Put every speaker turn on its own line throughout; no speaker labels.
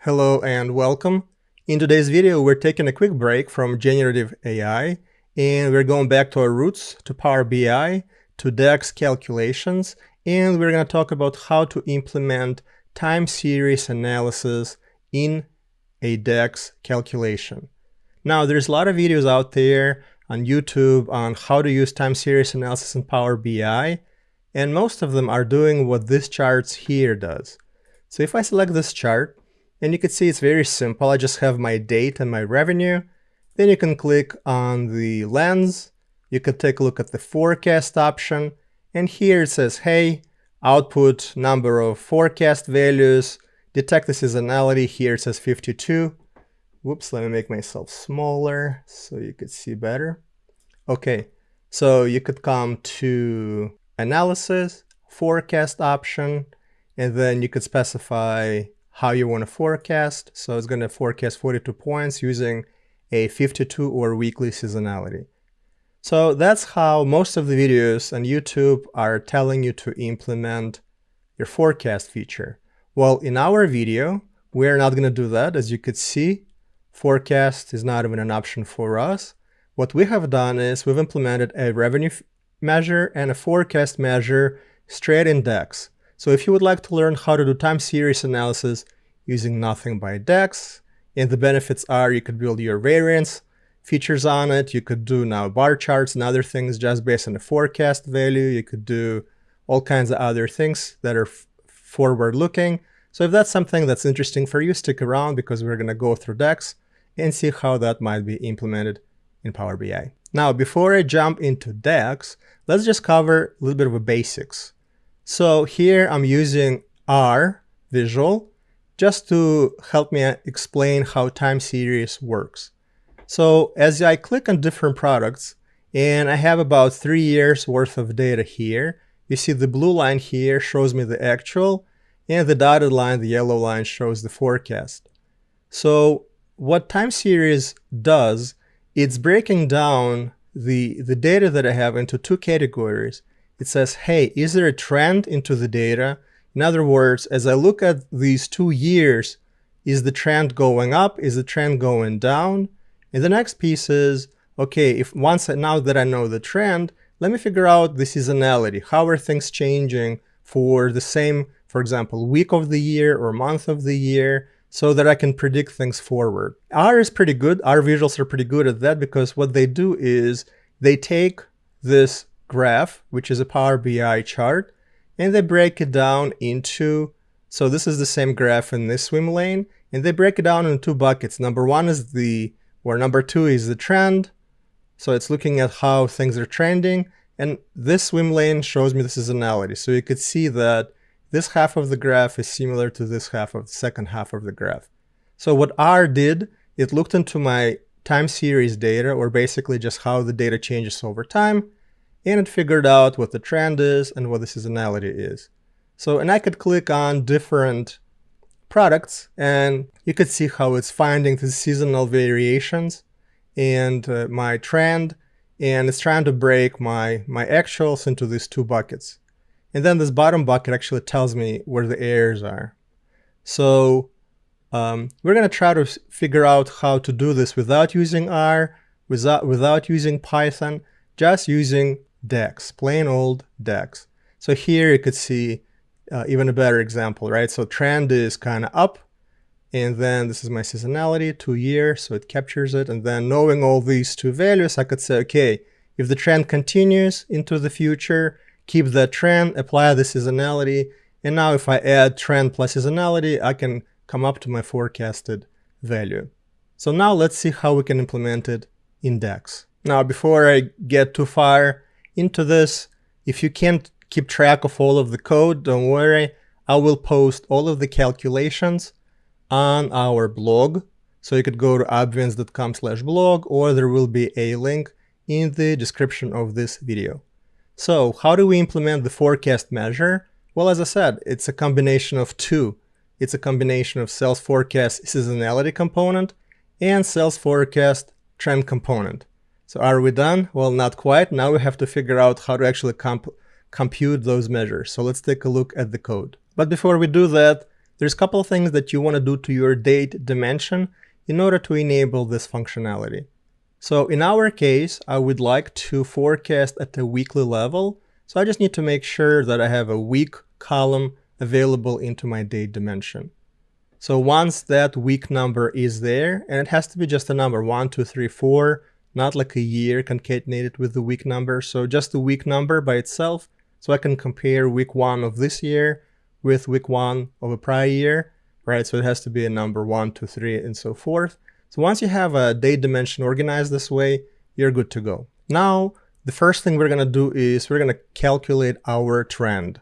Hello and welcome. In today's video, we're taking a quick break from generative AI and we're going back to our roots, to Power BI, to DAX calculations, and we're going to talk about how to implement time series analysis in a DAX calculation. Now, there's a lot of videos out there on YouTube on how to use time series analysis in Power BI, and most of them are doing what this chart here does. So if I select this chart, and you can see it's very simple. I just have my date and my revenue. Then you can click on the lens. You can take a look at the forecast option. And here it says, hey, output number of forecast values, detect the seasonality. Here it says 52. Whoops, let me make myself smaller so you could see better. Okay, so you could come to analysis, forecast option, and then you could specify how you want to forecast. So it's going to forecast 42 points using a 52 or weekly seasonality. So that's how most of the videos on YouTube are telling you to implement your forecast feature. Well, in our video, we're not going to do that. As you could see, forecast is not even an option for us. What we have done is we've implemented a revenue measure and a forecast measure straight in DAX. So if you would like to learn how to do time series analysis using nothing by DAX, and the benefits are you could build your variance features on it, you could do now bar charts and other things just based on the forecast value, you could do all kinds of other things that are forward looking. So if that's something that's interesting for you, stick around because we're going to go through DAX and see how that might be implemented in Power BI. Now, before I jump into DAX, let's just cover a little bit of the basics. So here I'm using R visual just to help me explain how time series works. So as I click on different products, and I have about 3 years worth of data here, you see the blue line here shows me the actual, and the dotted line, the yellow line, shows the forecast. So what time series does, it's breaking down the data that I have into two categories. It says, hey, is there a trend into the data? In other words, as I look at these 2 years, is the trend going up? Is the trend going down? And the next piece is, okay, now that I know the trend, let me figure out the seasonality. How are things changing for the same, for example, week of the year or month of the year, so that I can predict things forward. R is pretty good. Our visuals are pretty good at that because what they do is they take this graph, which is a Power BI chart, and they break it down into, so this is the same graph in this swim lane, and they break it down into two buckets. Number one is number two is the trend. So it's looking at how things are trending, and this swim lane shows me the seasonality. So you could see that this half of the graph is similar to this half of the second half of the graph. So what R did, it looked into my time series data, or basically just how the data changes over time, and it figured out what the trend is and what the seasonality is. So, and I could click on different products and you could see how it's finding the seasonal variations and my trend, and it's trying to break my actuals into these two buckets. And then this bottom bucket actually tells me where the errors are. So we're going to try to figure out how to do this without using R, without using Python, just using DAX, plain old DAX. So here you could see even a better example, right? So trend is kind of up, and then this is my seasonality, 2 years, so it captures it. And then knowing all these two values, I could say, okay, if the trend continues into the future, keep that trend, apply the seasonality, and now if I add trend plus seasonality, I can come up to my forecasted value. So now let's see how we can implement it in DAX. Now, before I get too far into this, if you can't keep track of all of the code, don't worry. I will post all of the calculations on our blog. So you could go to obviEnce.com/blog, or there will be a link in the description of this video. So how do we implement the forecast measure? Well, as I said, it's a combination of two. It's a combination of sales forecast seasonality component and sales forecast trend component. So are we done? Well, not quite. Now we have to figure out how to actually compute those measures. So let's take a look at the code. But before we do that, there's a couple of things that you want to do to your date dimension in order to enable this functionality. So in our case, I would like to forecast at the weekly level. So I just need to make sure that I have a week column available into my date dimension. So once that week number is there, and it has to be just a number, 1, 2, 3, 4, not like a year concatenated with the week number. So just the week number by itself. So I can compare week 1 of this year with week 1 of a prior year, right? So it has to be a number 1, 2, 3, and so forth. So once you have a date dimension organized this way, you're good to go. Now, the first thing we're going to do is we're going to calculate our trend.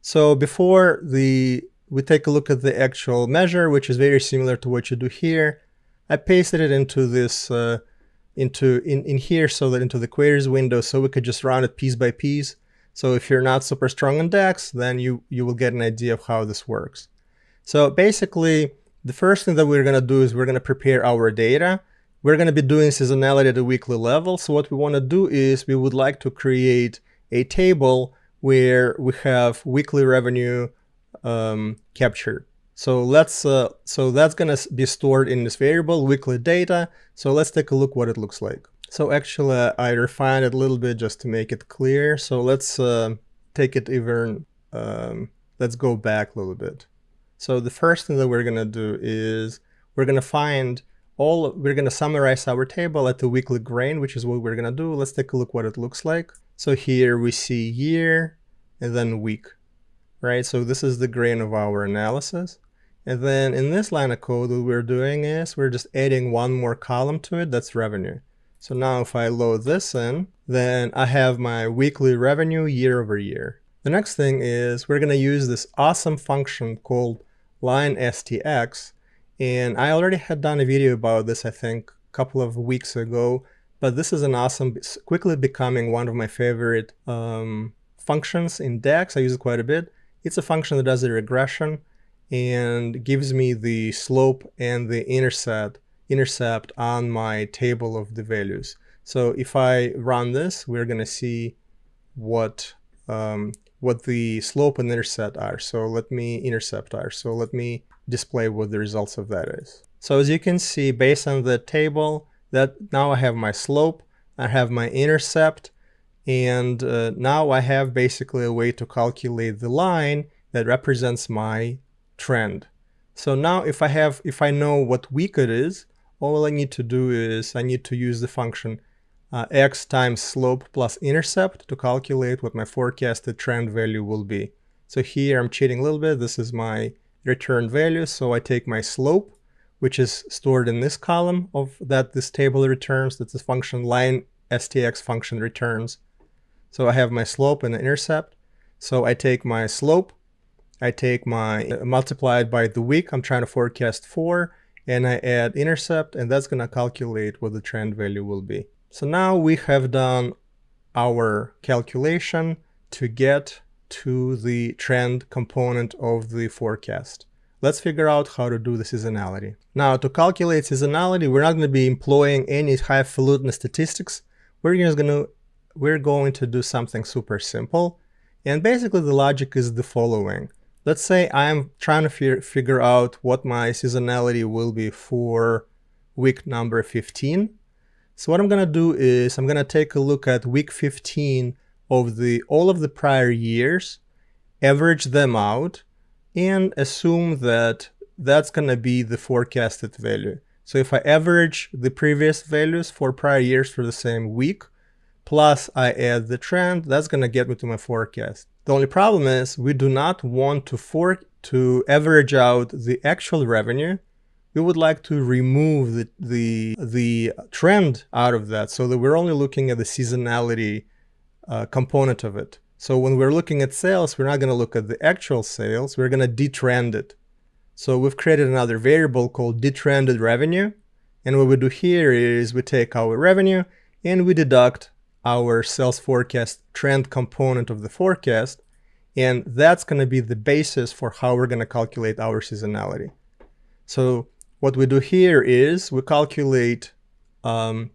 So before we take a look at the actual measure, which is very similar to what you do here, I pasted it into this in here, so that into the queries window, so we could just run it piece by piece. So if you're not super strong in DAX, then you will get an idea of how this works. So basically, the first thing that we're going to do is we're going to prepare our data. We're going to be doing seasonality at a weekly level. So what we want to do is we would like to create a table where we have weekly revenue captured. So that's going to be stored in this variable weekly data. So let's take a look what it looks like. So actually I refined it a little bit just to make it clear. So let's take it even, let's go back a little bit. So the first thing that we're going to do is we're going to summarize our table at the weekly grain, which is what we're going to do. Let's take a look what it looks like. So here we see year and then week, right? So this is the grain of our analysis. And then in this line of code, what we're doing is we're just adding one more column to it, that's revenue. So now if I load this in, then I have my weekly revenue year over year. The next thing is we're going to use this awesome function called line stx. And I already had done a video about this, I think, a couple of weeks ago. But this is an awesome, quickly becoming one of my favorite functions in DAX. I use it quite a bit. It's a function that does a regression and gives me the slope and the intercept on my table of the values. So if I run this, we're going to see what the slope and intercept are. So let me display what the results of that is. So as you can see, based on the table, that now I have my slope, I have my intercept, and now I have basically a way to calculate the line that represents my trend. So now if I know what week it is, all I need to do is I need to use the function x times slope plus intercept to calculate what my forecasted trend value will be. So here I'm cheating a little bit. This is my return value. So I take my slope, which is stored in this column of that this table returns. That's the function line stx function returns. So I have my slope and the intercept. So I take my slope, I take my multiplied by the week. I'm trying to forecast 4, and I add intercept, and that's going to calculate what the trend value will be. So now we have done our calculation to get to the trend component of the forecast. Let's figure out how to do the seasonality. Now, to calculate seasonality, we're not going to be employing any highfalutin statistics. We're going to do something super simple. And basically the logic is the following. Let's say I'm trying to figure out what my seasonality will be for week number 15. So what I'm going to do is I'm going to take a look at week 15 of all of the prior years, average them out, and assume that that's going to be the forecasted value. So if I average the previous values for prior years for the same week, plus I add the trend, that's going to get me to my forecast. The only problem is we do not want to average out the actual revenue. We would like to remove the trend out of that so that we're only looking at the seasonality component of it. So when we're looking at sales, we're not going to look at the actual sales, we're going to detrend it. So we've created another variable called detrended revenue. And what we do here is we take our revenue and we deduct our sales forecast trend component of the forecast. And that's going to be the basis for how we're going to calculate our seasonality. So what we do here is we calculate, we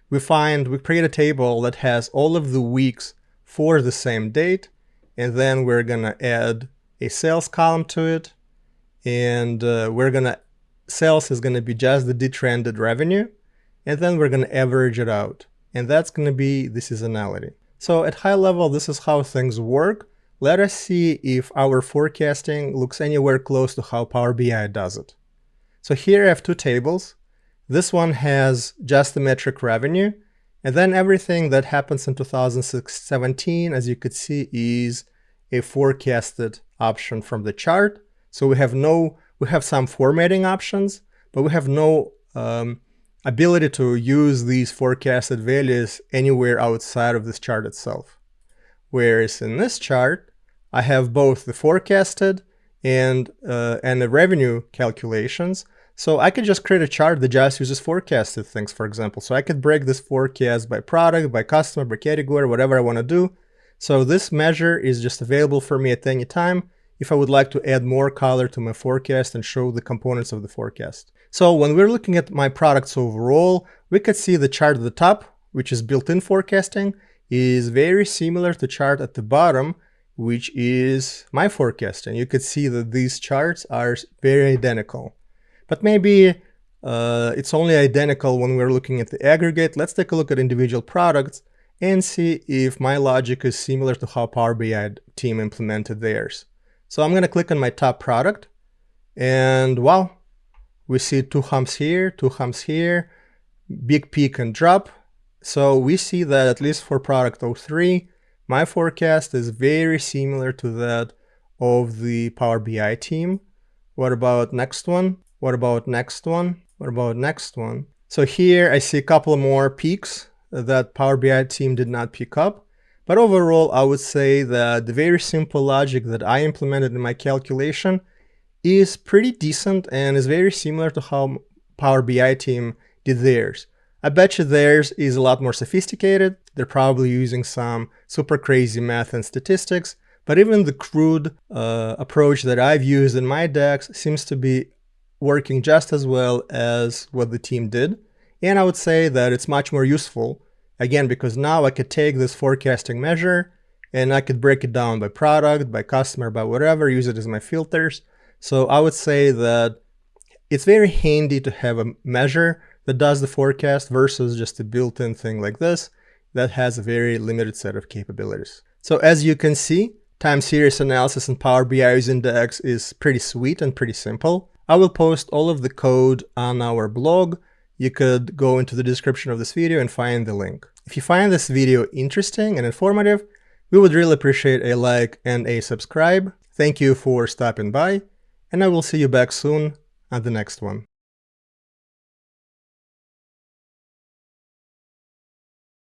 create a table that has all of the weeks for the same date, and then we're going to add a sales column to it, and sales is gonna be just the detrended revenue, and then we're gonna average it out. And that's gonna be the seasonality. So at high level, this is how things work. Let us see if our forecasting looks anywhere close to how Power BI does it. So here I have two tables. This one has just the metric revenue, and then everything that happens in 2017, as you could see, is a forecasted option from the chart. So we have some formatting options, but we have no ability to use these forecasted values anywhere outside of this chart itself. Whereas in this chart, I have both the forecasted and the revenue calculations. So I could just create a chart that just uses forecasted things, for example. So I could break this forecast by product, by customer, by category, whatever I want to do. So this measure is just available for me at any time if I would like to add more color to my forecast and show the components of the forecast. So when we're looking at my products overall, we could see the chart at the top, which is built-in forecasting, is very similar to the chart at the bottom, which is my forecasting. You could see that these charts are very identical. But maybe it's only identical when we're looking at the aggregate. Let's take a look at individual products and see if my logic is similar to how Power BI team implemented theirs. So I'm going to click on my top product, and wow, we see two humps here, big peak and drop. So we see that at least for product 03, my forecast is very similar to that of the Power BI team. What about next one? What about next one? What about next one? So here I see a couple more peaks that Power BI team did not pick up. But overall, I would say that the very simple logic that I implemented in my calculation is pretty decent and is very similar to how Power BI team did theirs. I bet you theirs is a lot more sophisticated. They're probably using some super crazy math and statistics, but even the crude approach that I've used in my DAX seems to be working just as well as what the team did. And I would say that it's much more useful, again, because now I could take this forecasting measure and I could break it down by product, by customer, by whatever, use it as my filters. So I would say that it's very handy to have a measure that does the forecast versus just a built-in thing like this that has a very limited set of capabilities. So as you can see, time series analysis in Power BI using DAX is pretty sweet and pretty simple. I will post all of the code on our blog. You could go into the description of this video and find the link. If you find this video interesting and informative, we would really appreciate a like and a subscribe. Thank you for stopping by, and I will see you back soon on the next one.